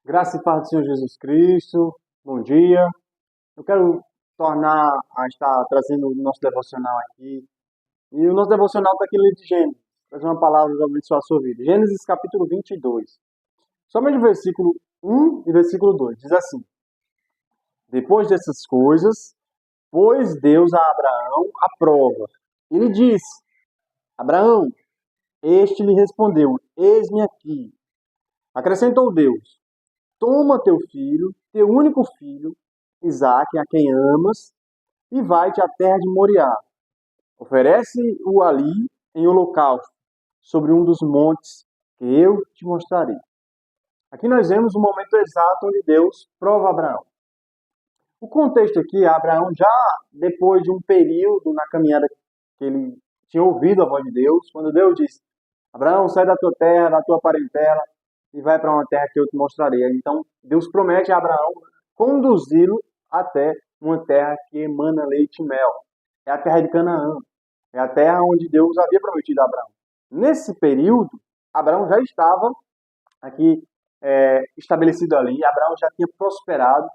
Graça e paz do Senhor Jesus Cristo. Bom dia. Eu quero tornar a estar trazendo o nosso devocional aqui. E o nosso devocional está aqui no livro de Gênesis. Trazer uma palavra para abençoar a sua vida. Gênesis capítulo 22. Somente o versículo 1 e versículo 2. Diz assim: Depois dessas coisas, pôs Deus a Abraão à prova. E lhe disse: Abraão, este lhe respondeu: Eis-me aqui. Acrescentou Deus: Toma teu filho, teu único filho, Isaque, a quem amas, e vai-te à terra de Moriá. Oferece-o ali em holocausto, sobre um dos montes que eu te mostrarei. Aqui nós vemos o momento exato onde Deus prova Abraão. O contexto aqui, Abraão já depois de um período na caminhada que ele tinha ouvido a voz de Deus, quando Deus disse: Abraão, sai da tua terra, da tua parentela, e vai para uma terra que eu te mostrarei. Então, Deus promete a Abraão conduzi-lo até uma terra que emana leite e mel. É a terra de Canaã. É a terra onde Deus havia prometido a Abraão. Nesse período, Abraão já estava aqui estabelecido ali. Abraão já tinha prosperado.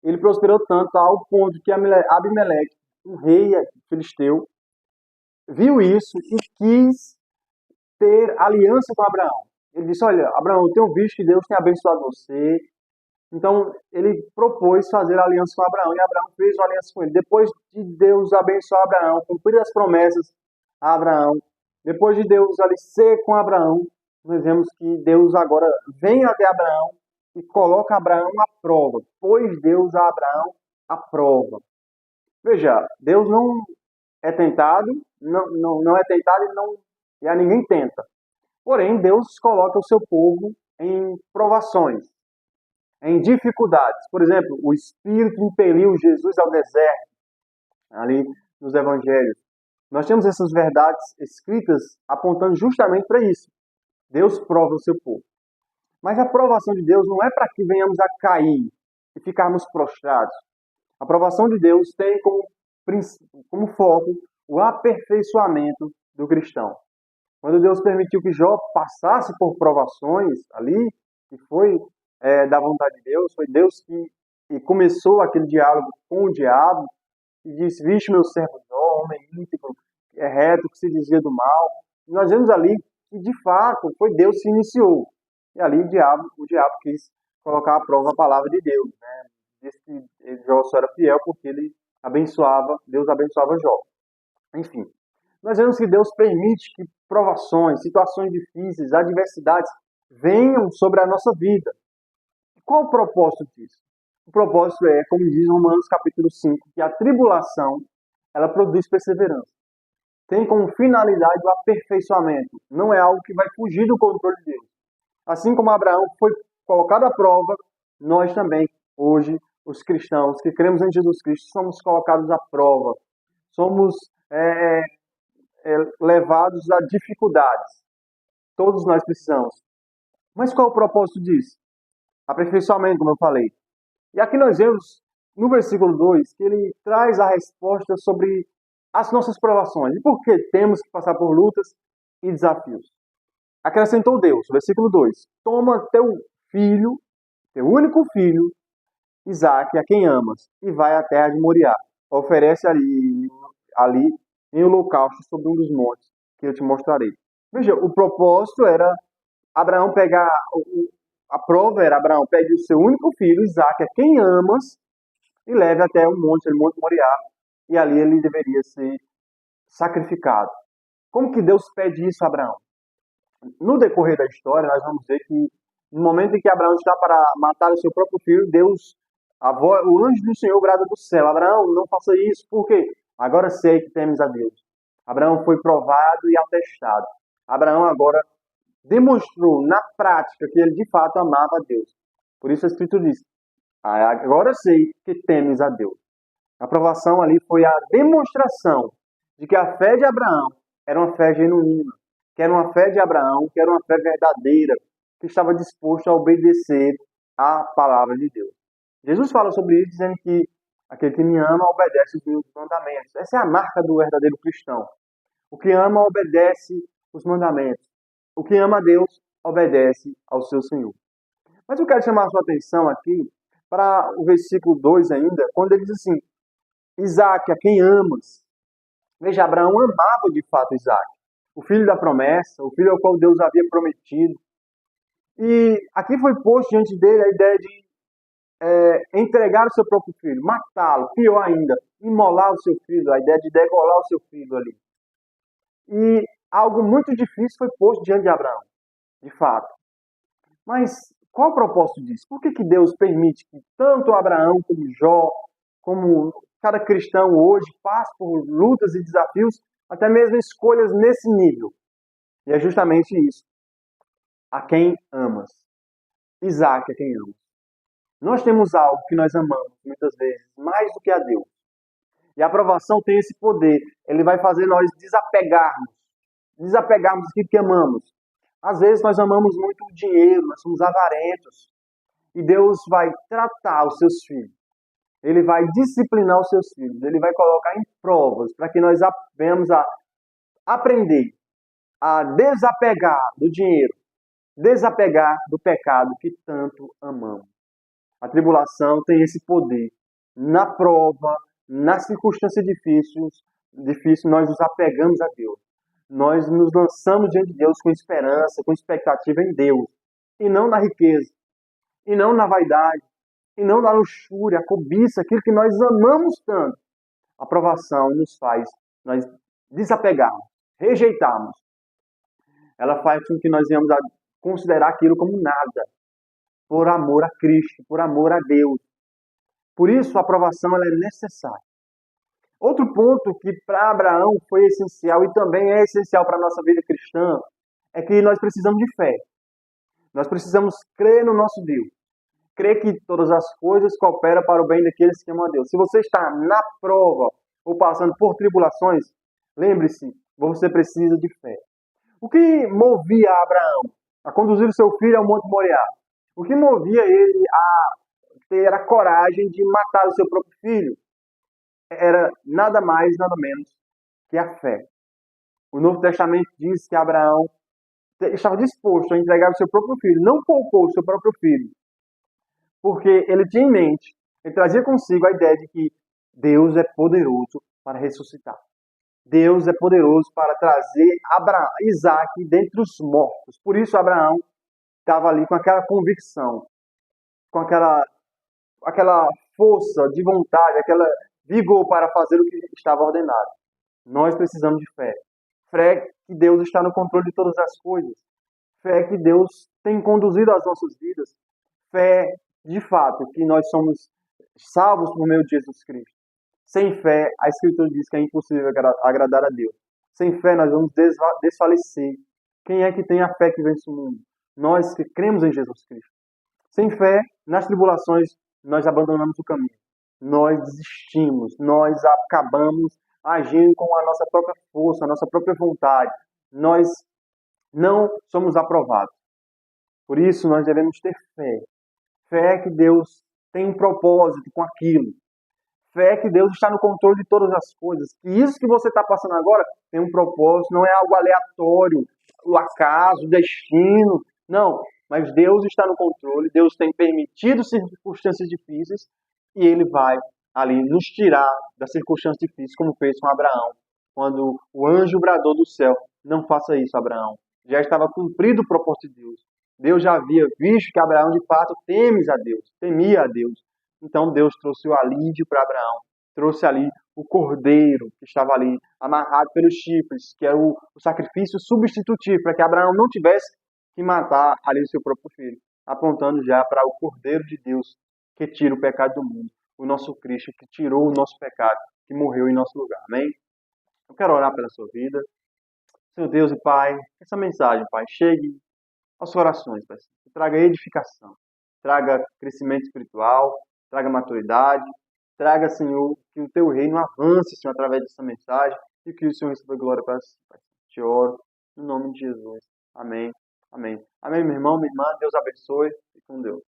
Ele prosperou tanto ao ponto que Abimeleque, um rei filisteu, viu isso e quis ter aliança com Abraão. Ele disse: Olha, Abraão, eu tenho visto que Deus tem abençoado você. Então, ele propôs fazer aliança com Abraão, e Abraão fez uma aliança com ele. Depois de Deus abençoar Abraão, cumprir as promessas a Abraão, depois de Deus ali ser com Abraão, nós vemos que Deus agora vem até Abraão e coloca Abraão à prova. Pôs Deus a Abraão à prova. Veja, Deus não é tentado, não é tentado e a ninguém tenta. Porém, Deus coloca o seu povo em provações, em dificuldades. Por exemplo, o Espírito impeliu Jesus ao deserto, ali nos Evangelhos. Nós temos essas verdades escritas apontando justamente para isso. Deus prova o seu povo. Mas a provação de Deus não é para que venhamos a cair e ficarmos prostrados. A provação de Deus tem como foco o aperfeiçoamento do cristão. Quando Deus permitiu que Jó passasse por provações ali, que foi da vontade de Deus, foi Deus que começou aquele diálogo com o diabo e disse: Vixe, meu servo Jó, homem íntegro, reto, que se desvia do mal. E nós vemos ali que, de fato, foi Deus que iniciou. E ali o diabo quis colocar à prova a palavra de Deus. Né? Disse que Jó só era fiel porque Deus abençoava Jó. Enfim, nós vemos que Deus permite que provações, situações difíceis, adversidades venham sobre a nossa vida. Qual o propósito disso? O propósito é, como diz Romanos capítulo 5, que a tribulação ela produz perseverança. Tem como finalidade o aperfeiçoamento. Não é algo que vai fugir do controle de Deus. Assim como Abraão foi colocado à prova, nós também, hoje, os cristãos que cremos em Jesus Cristo, somos colocados à prova. Somos levados a dificuldades. Todos nós precisamos. Mas qual é o propósito disso? Aperfeiçoamento, como eu falei. E aqui nós vemos, no versículo 2, que ele traz a resposta sobre as nossas provações. E por que temos que passar por lutas e desafios? Acrescentou Deus, versículo 2: Toma teu filho, teu único filho, Isaque, a quem amas, e vai à terra de Moriá. Oferece ali em holocausto sobre um dos montes que eu te mostrarei. Veja, o propósito era Abraão pegar, a prova era Abraão pegue o seu único filho, Isaque, a quem amas, e leve até o monte Moriá, e ali ele deveria ser sacrificado. Como que Deus pede isso a Abraão? No decorrer da história, nós vamos ver que no momento em que Abraão está para matar o seu próprio filho, o anjo do Senhor brada do céu: Abraão, não faça isso, por quê? Agora sei que temes a Deus. Abraão foi provado e atestado. Abraão agora demonstrou na prática que ele de fato amava a Deus. Por isso a Escritura diz: agora sei que temes a Deus. A aprovação ali foi a demonstração de que a fé de Abraão era uma fé genuína, que era uma fé de Abraão, que era uma fé verdadeira, que estava disposto a obedecer à palavra de Deus. Jesus fala sobre isso, dizendo que aquele que me ama obedece os meus mandamentos. Essa é a marca do verdadeiro cristão. O que ama obedece os mandamentos. O que ama a Deus obedece ao seu Senhor. Mas eu quero chamar a sua atenção aqui para o versículo 2 ainda, quando ele diz assim, Isaac, a quem amas. Veja, Abraão amava de fato Isaac, o filho da promessa, o filho ao qual Deus havia prometido. E aqui foi posto diante dele a ideia de entregar o seu próprio filho, matá-lo, pior ainda, imolar o seu filho, a ideia de degolar o seu filho ali. E algo muito difícil foi posto diante de Abraão, de fato. Mas qual o propósito disso? Por que Deus permite que tanto Abraão como Jó, como cada cristão hoje, passe por lutas e desafios, até mesmo escolhas nesse nível? E é justamente isso. A quem amas. Isaac é quem amas. Nós temos algo que nós amamos, muitas vezes, mais do que a Deus. E a aprovação tem esse poder. Ele vai fazer nós desapegarmos daquilo que amamos. Às vezes nós amamos muito o dinheiro, nós somos avarentos. E Deus vai tratar os seus filhos. Ele vai disciplinar os seus filhos. Ele vai colocar em provas para que nós venhamos a aprender a desapegar do dinheiro, desapegar do pecado que tanto amamos. A tribulação tem esse poder. Na prova, na circunstância difícil, nós nos apegamos a Deus. Nós nos lançamos diante de Deus com esperança, com expectativa em Deus. E não na riqueza, e não na vaidade, e não na luxúria, a cobiça, aquilo que nós amamos tanto. A provação nos faz nós desapegarmos, rejeitarmos. Ela faz com que nós venhamos a considerar aquilo como nada, por amor a Cristo, por amor a Deus. Por isso, a aprovação ela é necessária. Outro ponto que para Abraão foi essencial e também é essencial para a nossa vida cristã é que nós precisamos de fé. Nós precisamos crer no nosso Deus. Crer que todas as coisas cooperam para o bem daqueles que amam a Deus. Se você está na prova ou passando por tribulações, lembre-se, você precisa de fé. O que movia Abraão a conduzir o seu filho ao Monte Moriá? O que movia ele a ter a coragem de matar o seu próprio filho? Era nada mais, nada menos que a fé. O Novo Testamento diz que Abraão estava disposto a entregar o seu próprio filho, não poupou o seu próprio filho, porque ele tinha em mente, ele trazia consigo a ideia de que Deus é poderoso para ressuscitar. Deus é poderoso para trazer Isaac dentre os mortos. Por isso Abraão estava ali com aquela convicção, com aquela força de vontade, aquela vigor para fazer o que estava ordenado. Nós precisamos de fé. Fé que Deus está no controle de todas as coisas. Fé que Deus tem conduzido as nossas vidas. Fé, de fato, que nós somos salvos por meio de Jesus Cristo. Sem fé, a Escritura diz que é impossível agradar a Deus. Sem fé, nós vamos desfalecer. Quem é que tem a fé que vence o mundo? Nós que cremos em Jesus Cristo. Sem fé, nas tribulações, nós abandonamos o caminho. Nós desistimos, nós acabamos agindo com a nossa própria força, a nossa própria vontade. Nós não somos aprovados. Por isso, nós devemos ter fé. Fé que Deus tem um propósito com aquilo. Fé que Deus está no controle de todas as coisas. Que isso que você está passando agora tem um propósito, não é algo aleatório, o acaso, o destino. Não, mas Deus está no controle, Deus tem permitido circunstâncias difíceis e Ele vai ali nos tirar das circunstâncias difíceis, como fez com Abraão. Quando o anjo bradou do céu, não faça isso, Abraão. Já estava cumprido o propósito de Deus. Deus já havia visto que Abraão, de fato, temia a Deus. Então Deus trouxe o alívio para Abraão, trouxe ali o cordeiro que estava ali amarrado pelos chifres, que era o sacrifício substitutivo, para que Abraão não tivesse que matar ali o seu próprio filho, apontando já para o cordeiro de Deus que tira o pecado do mundo, o nosso Cristo que tirou o nosso pecado, que morreu em nosso lugar. Amém? Eu quero orar pela sua vida. Senhor Deus e Pai, essa mensagem, Pai, chegue às suas orações, Pai. Traga edificação, traga crescimento espiritual, traga maturidade, traga, Senhor, que o teu reino avance, Senhor, através dessa mensagem e que o Senhor receba glória para si, Pai. Te oro, no nome de Jesus. Amém. Amém. Amém, meu irmão, minha irmã. Deus abençoe. Fique com Deus.